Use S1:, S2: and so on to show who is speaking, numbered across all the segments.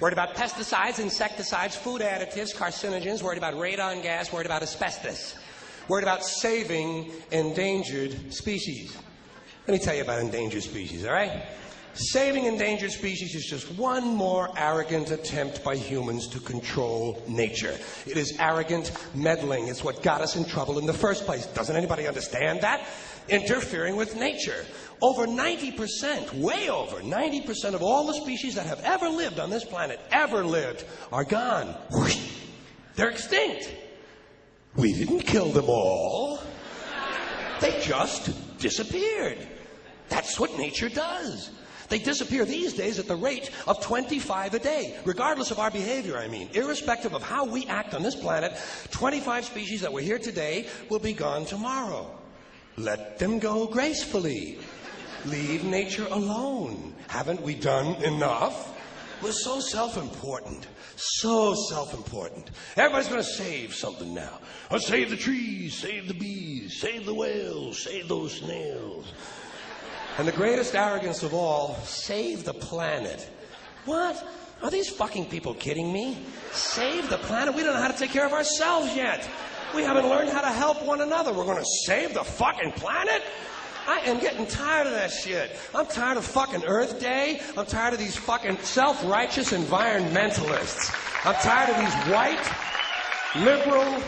S1: Worried about pesticides, insecticides, food additives, carcinogens. Worried about radon gas. Worried about asbestos. Worried about saving endangered species. Let me tell you about endangered species, all right? Saving endangered species is just one more arrogant attempt by humans to control nature. It is arrogant meddling. It's what got us in trouble in the first place. Doesn't anybody understand that? Interfering with nature. Over 90%, way over 90% of all the species that have ever lived on this planet, are gone. They're extinct. We didn't kill them all. They just disappeared. That's what nature does. They disappear these days at the rate of 25 a day, regardless of our behavior, I mean. Irrespective of how we act on this planet, 25 species that were here today will be gone tomorrow. Let them go gracefully. Leave nature alone. Haven't we done enough? We're so self-important. So self-important. Everybody's going to save something now. Let's save the trees, save the bees, save the whales, save those snails. And the greatest arrogance of all, save the planet. What? Are these fucking people kidding me? Save the planet? We don't know how to take care of ourselves yet. We haven't learned how to help one another. We're going to save the fucking planet? I am getting tired of that shit. I'm tired of fucking Earth Day. I'm tired of these fucking self-righteous environmentalists. I'm tired of these white, liberal,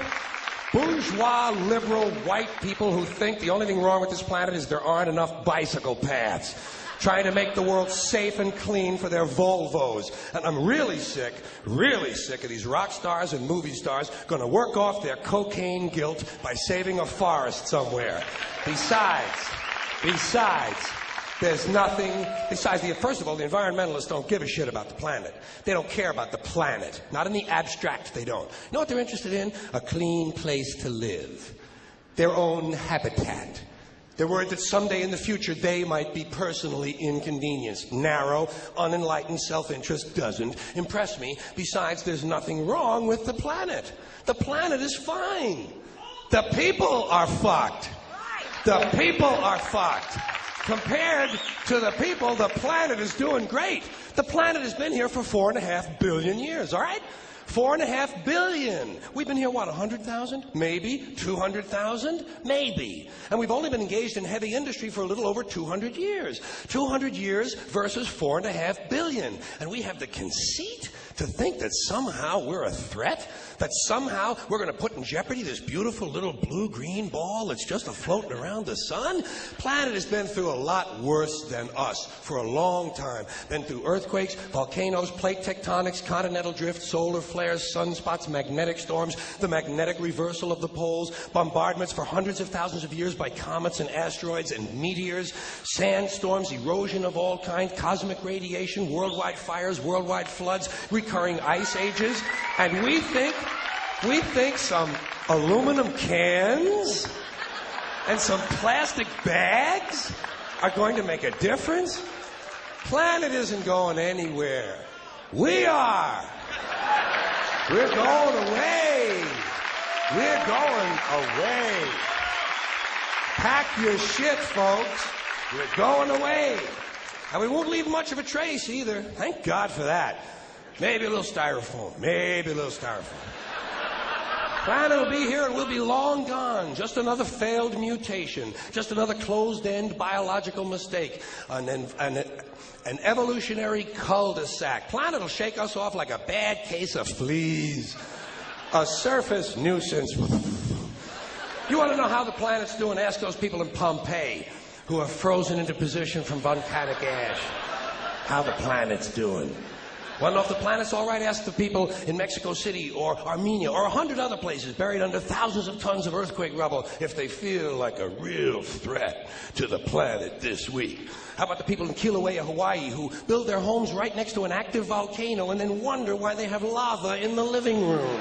S1: bourgeois, liberal, white people who think the only thing wrong with this planet is there aren't enough bicycle paths. Trying to make the world safe and clean for their Volvos. And I'm really sick of these rock stars and movie stars going to work off their cocaine guilt by saving a forest somewhere. Besides, there's nothing. First of all, the environmentalists don't give a shit about the planet. They don't care about the planet. Not in the abstract, they don't. You know what they're interested in? A clean place to live. Their own habitat. They're worried that someday in the future they might be personally inconvenienced. Narrow, unenlightened self-interest doesn't impress me. Besides, there's nothing wrong with the planet. The planet is fine. The people are fucked. The people are fucked. Compared to the people, the planet is doing great. The planet has been here for 4.5 billion years, all right? 4.5 billion. We've been here, what, 100,000? Maybe. 200,000? Maybe. And we've only been engaged in heavy industry for a little over 200 years. 200 years versus 4.5 billion. And we have the conceit to think that somehow we're a threat? That somehow we're going to put in jeopardy this beautiful little blue-green ball that's just floating around the sun? Planet has been through a lot worse than us for a long time. Been through earthquakes, volcanoes, plate tectonics, continental drift, solar flares, sunspots, magnetic storms, the magnetic reversal of the poles, bombardments for hundreds of thousands of years by comets and asteroids and meteors, sandstorms, erosion of all kinds, cosmic radiation, worldwide fires, worldwide floods, recurring ice ages, and we think some aluminum cans and some plastic bags are going to make a difference? Planet isn't going anywhere. We are. We're going away. We're going away. Pack your shit, folks. We're going away. And we won't leave much of a trace either. Thank God for that. Maybe a little styrofoam. Maybe a little styrofoam. Planet will be here and we'll be long gone. Just another failed mutation. Just another closed-end biological mistake. An evolutionary cul-de-sac. Planet will shake us off like a bad case of fleas. A surface nuisance. You want to know how the planet's doing? Ask those people in Pompeii who are frozen into position from volcanic ash. How the planet's doing. Want to know if the planet's all right? Ask the people in Mexico City or Armenia or 100 other places buried under thousands of tons of earthquake rubble if they feel like a real threat to the planet this week. How about the people in Kilauea, Hawaii, who build their homes right next to an active volcano and then wonder why they have lava in the living room?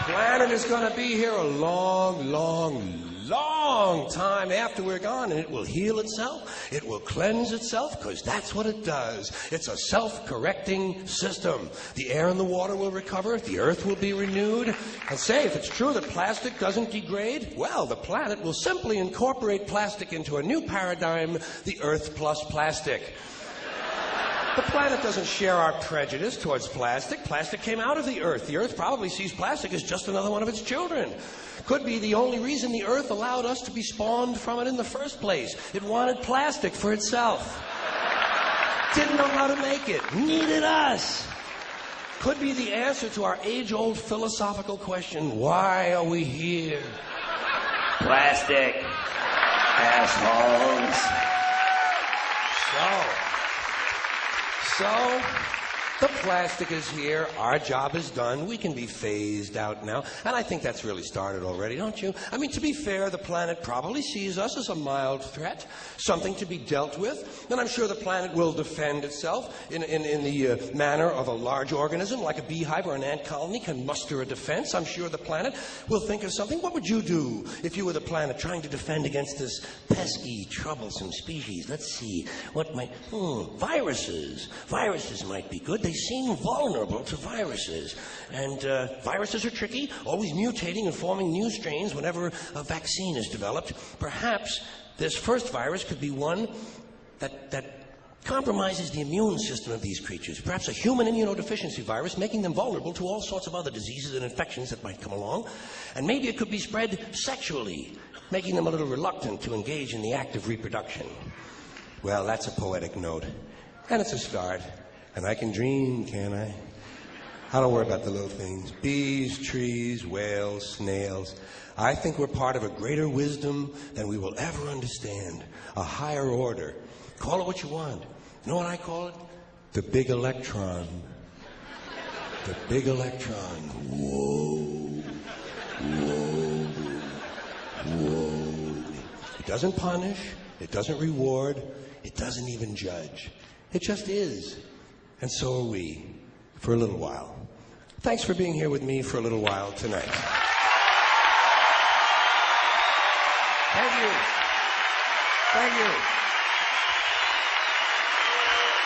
S1: Planet is going to be here a long, long, long time after we're gone, and it will heal itself. It will cleanse itself, because that's what it does. It's a self-correcting system. The air and the water will recover. The earth will be renewed. And say, if it's true that plastic doesn't degrade, well, the planet will simply incorporate plastic into a new paradigm, the Earth plus plastic. The planet doesn't share our prejudice towards plastic. Plastic came out of the Earth. The Earth probably sees plastic as just another one of its children. Could be the only reason the Earth allowed us to be spawned from it in the first place. It wanted plastic for itself. Didn't know how to make it. Needed us. Could be the answer to our age-old philosophical question, why are we here?
S2: Plastic. Assholes.
S1: So, the plastic is here. Our job is done. We can be phased out now. And I think that's really started already, don't you? I mean, to be fair, the planet probably sees us as a mild threat, something to be dealt with. And I'm sure the planet will defend itself in the manner of a large organism, like a beehive or an ant colony can muster a defense. I'm sure the planet will think of something. What would you do if you were the planet trying to defend against this pesky, troublesome species? Let's see. What might... viruses. Viruses might be good. They seem vulnerable to viruses. And viruses are tricky, always mutating and forming new strains whenever a vaccine is developed. Perhaps this first virus could be one that compromises the immune system of these creatures. Perhaps a human immunodeficiency virus, making them vulnerable to all sorts of other diseases and infections that might come along. And maybe it could be spread sexually, making them a little reluctant to engage in the act of reproduction. Well, that's a poetic note. And it's a start. And I can dream, can't I? I don't worry about the little things. Bees, trees, whales, snails. I think we're part of a greater wisdom than we will ever understand. A higher order. Call it what you want. You know what I call it? The big electron. The big electron. Whoa. Whoa. Whoa. It doesn't punish. It doesn't reward. It doesn't even judge. It just is. And so are we, for a little while. Thanks for being here with me for a little while tonight. Thank you. Thank you.